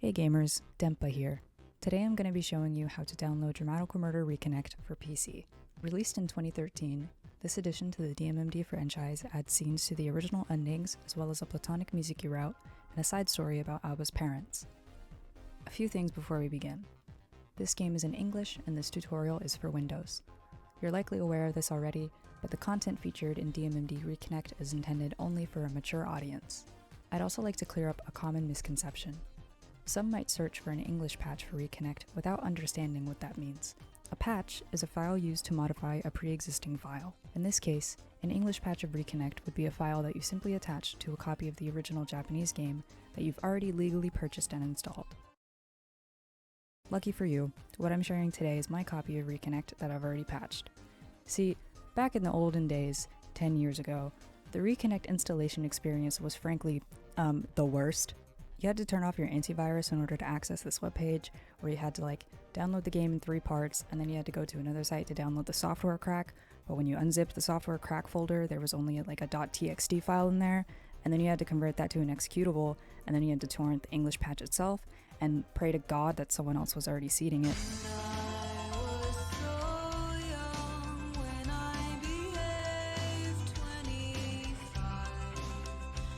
Hey gamers, Dempa here. Today I'm going to be showing you how to download Dramatical Murder Reconnect for PC. Released in 2013, this addition to the dmmd franchise adds scenes to the original endings as well as a platonic music route and a side story about Alba's parents. A few things before we begin. This game is in English and this tutorial is for Windows. You're likely aware of this already, but the content featured in dmmd Reconnect is intended only for a mature audience. I'd also like to clear up a common misconception. Some might search for an English patch for Reconnect without understanding what that means. A patch is a file used to modify a pre-existing file. In this case, an English patch of Reconnect would be a file that you simply attach to a copy of the original Japanese game that you've already legally purchased and installed. Lucky for you, what I'm sharing today is my copy of Reconnect that I've already patched. See, back in the olden days, 10 years ago, the Reconnect installation experience was frankly, the worst. You had to turn off your antivirus in order to access this webpage, or you had to download the game in 3 parts, and then you had to go to another site to download the software crack. But when you unzipped the software crack folder, there was only a .txt file in there, and then you had to convert that to an executable, and then you had to torrent the English patch itself, and pray to God that someone else was already seeding it.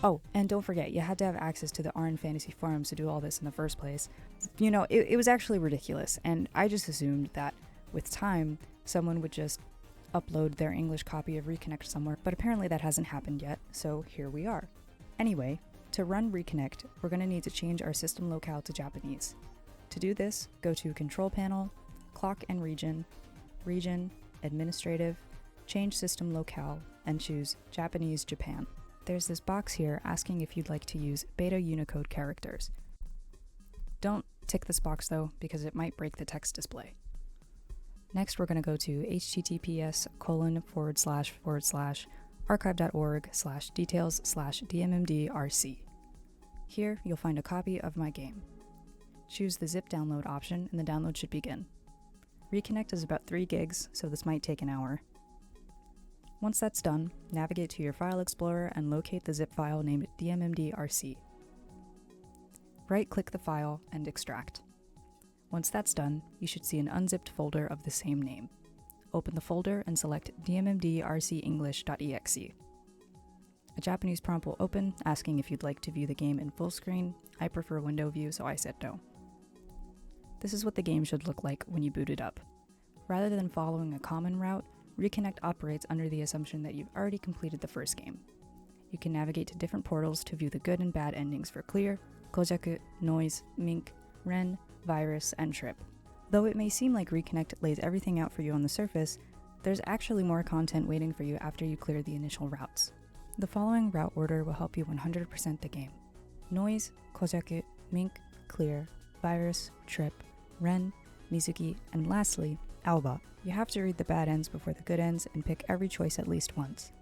Oh, and don't forget, you had to have access to the RN Fantasy forums to do all this in the first place. You know, it was actually ridiculous, and I just assumed that with time, someone would just upload their English copy of Reconnect somewhere, but apparently that hasn't happened yet, so here we are. Anyway, to run Reconnect, we're going to need to change our system locale to Japanese. To do this, go to Control Panel, Clock and Region, Region, Administrative, Change System Locale, and choose Japanese Japan. There's this box here asking if you'd like to use beta Unicode characters. Don't tick this box though, because it might break the text display. Next, we're going to go to https://archive.org/details/dmmdrc. Here, you'll find a copy of my game. Choose the zip download option and the download should begin. Reconnect is about 3 gigs, so this might take an hour. Once that's done, navigate to your file explorer and locate the zip file named dmmdrc. Right-click the file and extract. Once that's done, you should see an unzipped folder of the same name. Open the folder and select dmmdrcenglish.exe. A Japanese prompt will open, asking if you'd like to view the game in full screen. I prefer window view, so I said no. This is what the game should look like when you boot it up. Rather than following a common route, Reconnect operates under the assumption that you've already completed the first game. You can navigate to different portals to view the good and bad endings for Clear, Kojaku, Noise, Mink, Ren, Virus, and Trip. Though it may seem like Reconnect lays everything out for you on the surface, there's actually more content waiting for you after you clear the initial routes. The following route order will help you 100% the game. Noise, Kojaku, Mink, Clear, Virus, Trip, Ren, Mizuki, and lastly, Alba. You have to read the bad ends before the good ends and pick every choice at least once.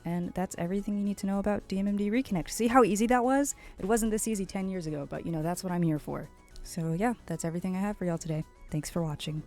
And that's everything you need to know about dmmd Reconnect. See how easy that was? It wasn't this easy 10 years ago, but that's what I'm here for. So yeah, that's everything I have for y'all today. Thanks for watching.